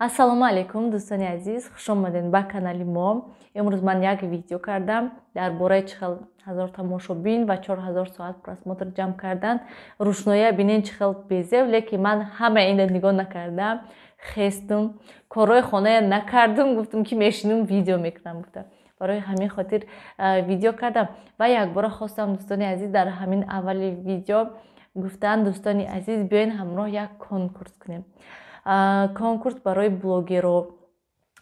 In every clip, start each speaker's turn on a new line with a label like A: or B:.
A: Ассалому алейкум дӯстони азиз, хуш омадед ба канали мо. Имрӯз ман як видео кардам дар бораи чӣ хел 1000 тамошобин ва 4000 соат просмотр ҷамъ кардан. Рӯшноя бинен чӣ хел безев, лекин ман ҳама ино нигоҳ накардам. Хестум, корҳои хоная накардум, гуфтум ки мешинам видео мекунам гуфта. Барои ҳамин хотир видео кардам. Ва якбора хостам дӯстони азиз дар ҳамин аввали видео гуфтанд дӯстони азиз биёин ҳамроҳ як конкурс кунем. Конкурс барои блогерҳо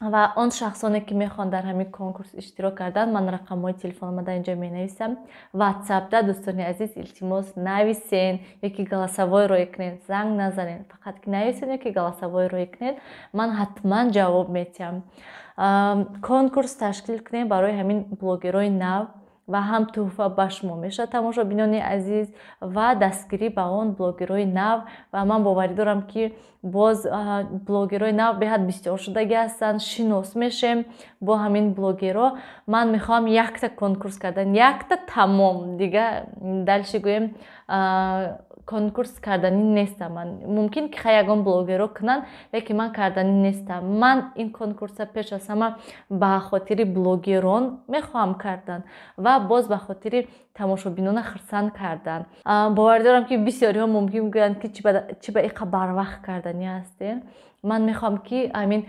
A: ва он шахсоне ки мехоҳанд дар ҳамин конкурс иштирок кардан, ман рақамҳои телефонома дар инҷа менависам. WhatsAppда дӯстони азиз илтимос нависен ёки галасовойро кунед, занг назанед, фақат ки нависен ёки галасовойро кунед, ман ҳатман ҷавоб медиҳам. Конкурс ташкил кунем барои ҳамин блогерҳои нав ва ҳам тӯҳфа ба шумо мешавад тамошобинони азиз ва дастгирӣ ба он блогерҳои нав ва ман боварӣ дорам ки боз блогерҳои нав беҳад бисёр шудагӣ ҳастанд, шинос мешем бо ҳамин блогерҳо. Ман мехоҳам якта конкурс кардан, якта тамом дига далши гӯем конкурс карданӣ нестам. Ман мумкин ки ягон блогерҳо кунанд, лекин ман карданӣ нестам. Ман ин конкурса пеш аз ҳама ба хотири блогерон мехоҳам кардан ва боз ба хотири тамошобинона хирсанд кардан. Боварӣ дорам ки бисёриҳо мумкин гӯянд ки чӣ ба иқа барвақт карданӣ ҳастен. Ман мехоҳам ки ҳамин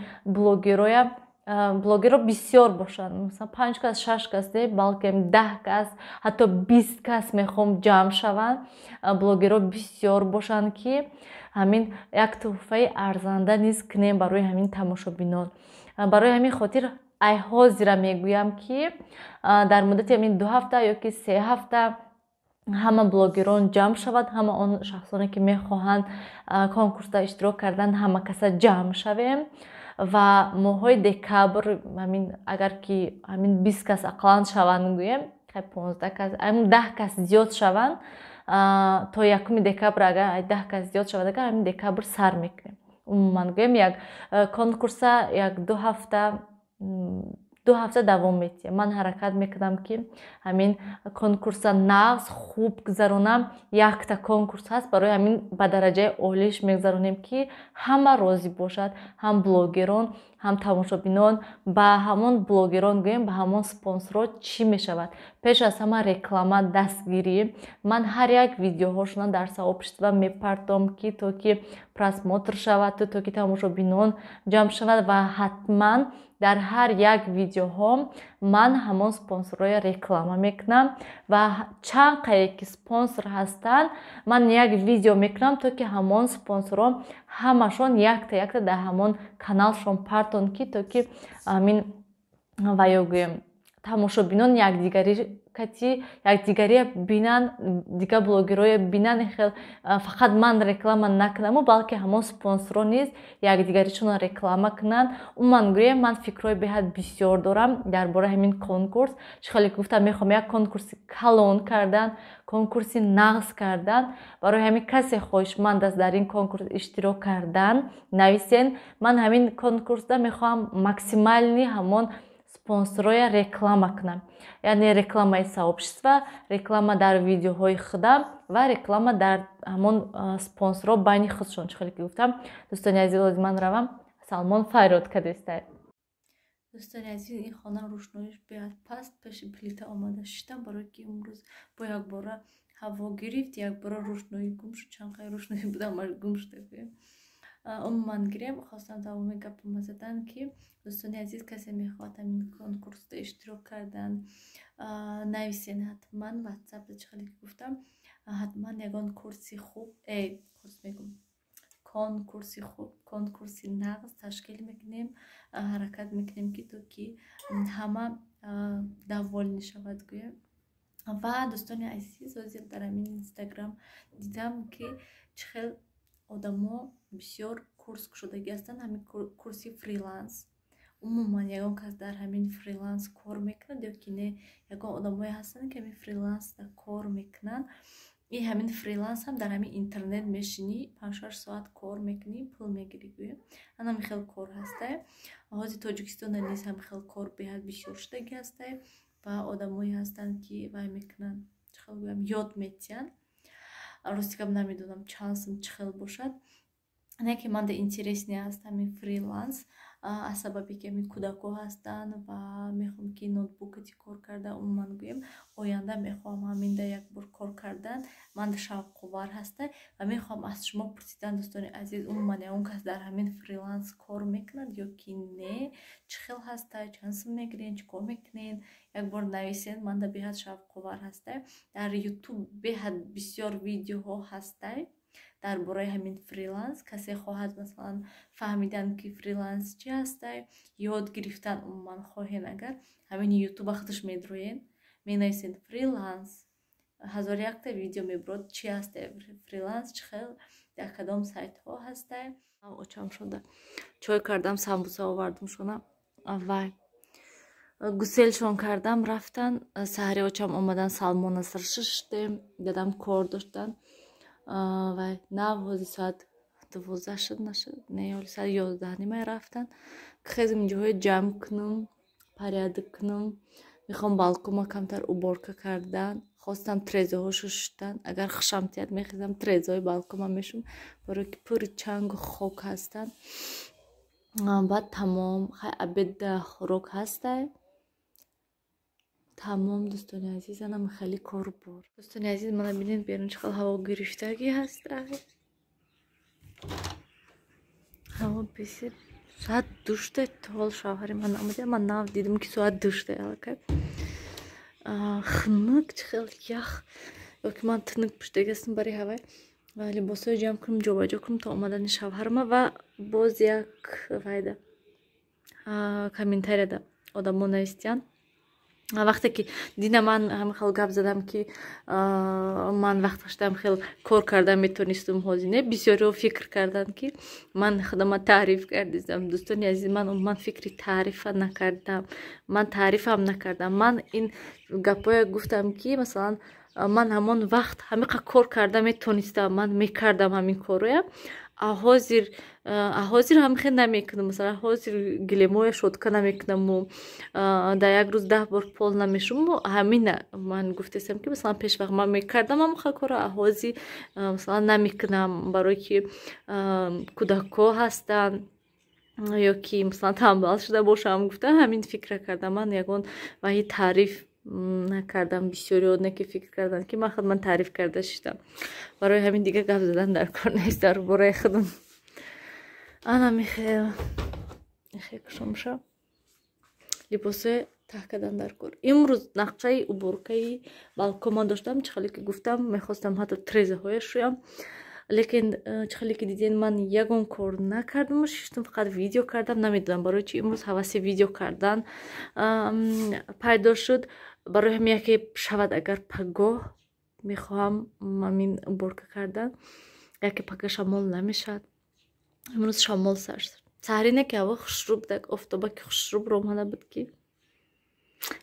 A: блогерҳо бисёр бошанд, масалан 5 кас 6 кас не, балки 10 кас ҳатто 20 кас мехоҳам ҷамъ шаванд. Блогерҳо бисёр бошанд ки ҳамин як тӯҳфаи арзанда низ кунем барои ҳамин тамошобинон. Барои ҳамин хотир ай ҳозира мегӯям ки дар муддати ҳамин 2 ҳафта ёки 3 ҳафта ҳама блогерон ҷамъ шавад, ҳама он шахсоне ки мехоҳанд конкурсда иштирок кардан, ҳама каса ҷамъ шавем ва моҳҳои декабр агар ки ҳамин 20 кас ақаллан шаванд гӯем 15 кас 10 кас зиёд шаванд то 1 декабр агар 10 кас зиёд шавад агар ҳамин декабр сар мекунем. Умуман гӯем як конкурса як 2 ҳафта давом метиҳад. Ман ҳаракат мекунам ки ҳамин конкурса нағз хуб гузаронам. Якта конкурс ҳаст, барои ҳамин ба дараҷаи олиш мегузаронем ки ҳама розӣ бошад, ҳам блогерон, ҳам тамошобинон. Ба ҳамон блогерон гӯем, ба ҳамон спонсорҳо чӣ мешавад? Пеш аз ҳама реклама, дастгирӣ. Ман ҳар як видеоҳошона дар сообщества мепартом ки то ки просмотр шавад, то ки тамошобинон ҷамъ шавад ва ҳатман дар ҳар як видеоҳо ман ҳамон спонсорҳоя реклама мекунам ва чанд қадре ки спонсор ҳастанд, ман як видео мекунам, то ки ҳамон спонсорҳо ҳамашон якта дар ҳамон каналшон партон ки то ки ҳамин ваё гӯем тамошобинон якдигария бинанд, дига блогерҳоя бинанд. Хел фақат ман реклама накунаму, балки ҳамон спонсорҳо низ якдигаришонро реклама кунанд. Умуман гӯем ман фикрҳои беҳад бисёр дорам дар бораи ҳамин конкурс. Чӣ хеле гуфтам мехоҳам як конкурси калон кардан, конкурси нағз кардан. Барои ҳамин касе хоҳишманд аст дар ин конкурс иштирок кардан, нависен. Ман ҳамин конкурсда мехоҳам максимални ҳамон спонсорҳоя реклама кунам. Яъне рекламаи сообщества, реклама дар видеоҳои худам ва реклама дар ҳамон спонсорҳо байни худшон. Чӣ хеле ки гуфтам дӯстони азиз лозим ман равам Салмон Файродка дестай. Дӯстони азиз, ин хона рӯшноиш беҳад паст пеши плита омада шиштам, барое ки имрӯз бо якбора ҳаво гирифт, якбора рӯшноӣ гум шуд. Чанд қадр рӯшноӣ буда ҳамаш гум шуда гӯем. Умуман гирем хостам тамоми гапама задан ки дӯстони азиз касе мехоҳад ҳамин конкурсда иштирок кардан, нависен ҳатман WhatsAppда. Чӣ хеле ки гуфтам ҳатман ягон курси хуб конкурси нағз ташкил мекунем, ҳаракат мекунем ки то ки ҳама даволӣ шавад гӯем. Ва дӯстони азиз ҳозир дар ҳамин Instagram дидам ки чӣ хел одамо бисёр курс кушодагӣ ҳастанд, ҳамин курси фриланс. Умуман ягон кас дар ҳамин фриланс кор мекунад ёки не, ягон одамое ҳастанд ки ҳамин фрилансда кор мекунанд. И ҳамин фриланс ҳам дар ҳамин интернет мешинӣ, 5-6 соат кор мекунӣ, пул мегирӣ гӯем. Ҳамин хел кор ҳастай. Ҳозир Тоҷикистонда низ ҳам хел кор беҳад бисёр шудагӣ ҳастай ва одамое ҳастанд ки вай мекунанд, чӣ хел гӯям, ёд метиҳанд. Рости гап намедонам чанд сум чӣ хел бошад. не ки манда интересни аст ҳамин фриланс аз сабаби ки ҳамин кӯдако ҳастанд ва мехоҳам ки ноутбукати кор карда умуман гӯем оянда мехоҳам ҳаминда як бор кор кардан манда шавқовар ҳаста ва мехоҳам аз шумо пурсидан дӯстони азиз умуман ягон кас дар ҳамин фриланс кор мекунад ё ки не чӣ хел ҳаста чанд сум мегирен чӣ кор мекунен як бор нависен манда беҳад шавқовар ҳаста дар ютуб беҳад бисёр видеоҳо ҳаста дар бораи ҳамин фриланс касе хоҳад масалан фаҳмидан ки фриланс чӣ ҳастай ёд гирифтан умуман хоҳен агар ҳамин ютуба худаш медроен менависен фриланс ҳазор якта видео мебурад чӣ ҳастай фриланс чӣ хел дар кадом сайтҳо ҳастай очам шуда чой кардам самбуса овардам шуна вай гуселшон кардам рафтан саҳари очам омадан салмона саршиштем дадам кор доштан вай нав ҳози соат 12 шуд нашуд не ҳоли соат 11 нимай рафтан хезим ҷоҳои ҷамъ кунам порядок кунам мехоҳам балкома камтар уборка кардан хостам трезоҳо шуштан агар хушам тияд мехезам трезоҳои балкома мешум барои ки пури чангу хок ҳастанд баъд тамом хай обед хӯрок ҳастай тамом дӯстони азиз анам хеле кор бор дӯстони азиз мана бинед берун чӣ хел ҳаво гирифтагӣ ҳастай ҳаво бисер соат душта тол шавҳари ман омада ман нав дидам ки соат душта аллакай хунук чӣ хел ях ёки ман тунук пуштагастам барои ҳавай ва либосҳои ҷамъ кунам ҷобаҷо кунам то омадани шавҳарма ва боз як вайда комментарияда одамо навистиянд вақте ки дина ман ҳамин хел гап задам ки ман вақт даштам хел кор кардан метонистам ҳозир не бисёриҳо фикр карданд ки ман худама таъриф кардидам дӯстони азиз ман фикри таърифа накардам ман таърифам накардам ман ин гапоя гуфтам ки масалан ман ҳамон вақт ҳамиқа кор карда метонистам ман мекардам ҳамин короя ҳозир ҳамихел намекунам масалан ҳозир гилемоя шотка намекунаму дар як рӯз 10 бор пол намешуму ҳамина ман гуфтастам ки масалан пешвақт ман мекардам ҳамиқа кора ҳозир масалан намекунам барое ки кӯдако ҳастанд ё ки масалан тамбал шуда бошам гуфтам ҳамин фикра кардам ман ягон ваҳи таъриф накардам бисёриҳо не ки фикр карданд ки ман худман таъриф карда шидам барои ҳамин дигар гап задан дар кор нест дар бораи худам ана михел кушомша либосҳои таҳ кардан дар кор имрӯз нақшаи уборкаи балкома доштам чӣ хеле ки гуфтам мехостам ҳатто трезаҳояш шӯям лекин чӣ хеле ки дидем ман ягон кор накардаму шиштум фақат видео кардам намедонам барои чи имрӯз ҳаваси видео кардан пайдо шуд барои ҳам яке шавад агар пагоҳ мехоҳам ҳамин уборка кардан яке пагоҳ шамол намешавад имрӯз шамол сар шуд саҳрине ки ҳаво хушрӯб даг офтоба ки хушрӯб ромада буд ки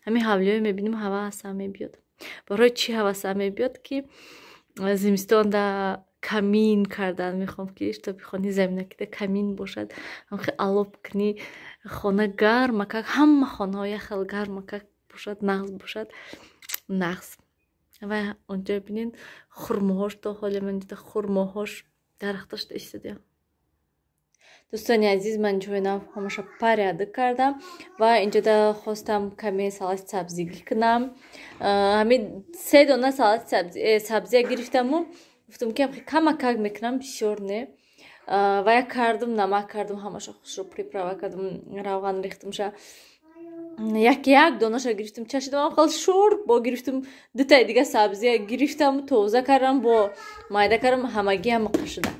A: ҳамин ҳавлиҳое мебинем ҳавасам мебиёд барои чӣ ҳавасам мебиёд ки зимистонда камин кардан мехоҳам ки штоби хони заминакида камин бошад ҳамхел алоб кунӣ хона гарма как ҳама хонаҳо яхел гарма как бошад нағз бошад нағз ва онҷо бинед хурмоҳош то ҳоле ман дида хурмоҳош дарахташ истодем дӯстони азиз ман ҷои нав ҳамаша порядок кардам ва инҷода хостам каме салати сабзигӣ кунам ҳамин 3 дона салати сабзия гирифтаму гуфтам ки камакак мекунам бисёр не ва як кардам намак кардам ҳамаша хушро приправа кардам равған рехтамша як донаша гирифтам чашидам хел шӯрбо гирифтам дутаи дига сабзия гирифтам тоза кардам бо майда кардам ҳамагӣ ҳама қашида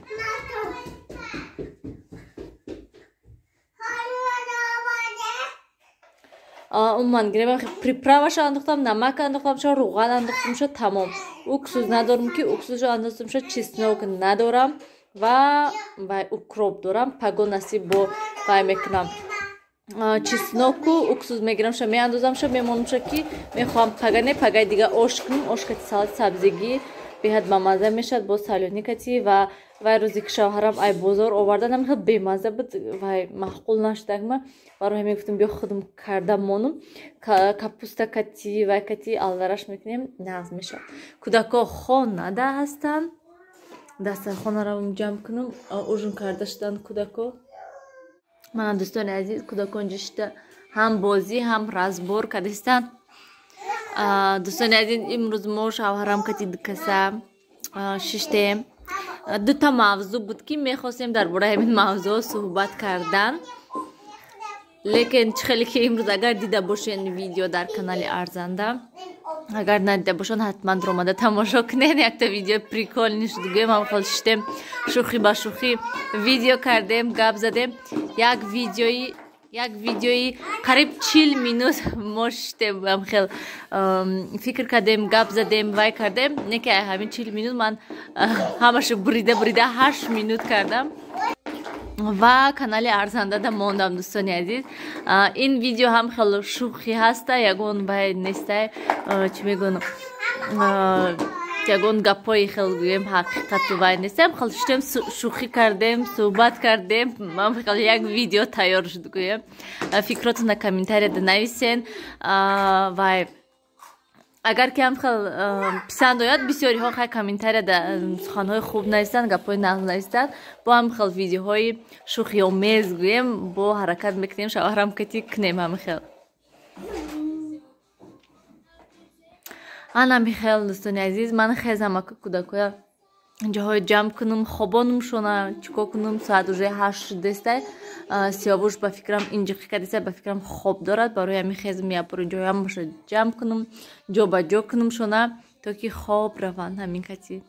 A: умуман гирем приправаша андохтам намак андохтамша руған андохтамша тамом уксус надорам ки уксусшо андохтамша чеснок надорам ва укроп дорам паго насиб бо вай мекунам чесноку уксус мегирамша меандозамша мемонамша ки мехоҳам пагане пагай дига ош кунам ош кати салати сабзигӣ беҳад бамаза мешавад бо салёни кати ва вай рӯзе ки шавҳарам ай бозор оварда намехел бемаза буд вай маъқул нашудагма барои ҳамин гуфтам биё худам карда монум капуста кати вай кати алдараш мекунем нағз мешавад кӯдако хонада ҳастанд дастархонаро ҷамъ кунам. Ужин карда шудан кӯдако. Мана дӯстони азиз, кӯдакон ҷишта ҳам бозӣ, ҳам разбор кардастанд. Дӯстони азиз, имрӯз мо шавҳарам кати дукаса шиштем. Дута мавзӯъ буд ки мехостем дар бораи ҳамин мавзӯъ суҳбат кардан. Лекин чӣ хеле ки имрӯз агар дида бошен видео дар канали Арзанда, агар надида бошан ҳатман омада тамошо кунед. Якта видео приколни шуд гӯем, ҳам хол шиштем шӯхӣ ба шӯхӣ видео кардем, гап задем. Як видеои қариб 40 минут мо шиштем, ҳам хел фикр кардем, гап задем, вай кардем. Не ки ҳамин 40 минут ман ҳамашу бурида 8 минут кардам ва канали Арзандада мондам. Дӯстони азиз, ин видео ҳам хело шӯхӣ ҳаста, ягон вай нестай, чӣ мегӯям, ягон гапҳои хел гӯем ҳақиқату вай нестем. Хел шуштем шӯхӣ кардем, суҳбат кардем. Ман хел як видео тайёр шуд гӯем. Фикротона комментарияда нависен. Вай агар ки ҳам хел писанд ояд, бисёриҳо хай комментарияда суханҳои хуб нависанд, гапҳои нағз нависанд. Бо ҳам хел видеоҳои шӯхиомез гӯем, бо ҳаракат мекунем, шавҳарам кати кунем. ҳам хел ана михел. Дӯстони азиз, ман хезам ака кӯдакоя ҷоҳое ҷамъ кунам, хобонумшона, чӣ кор кунам. Соат уже 8 шудестай. Сиёвуш ба фикрам инҷиқӣ кардестай, ба фикрам хоб дорад. Барои ҳамин хезам япуро ҷояамаша ҷамъ кунам, ҷо ба ҷо кунамшона, то ки хоб раванд. ҳамин кати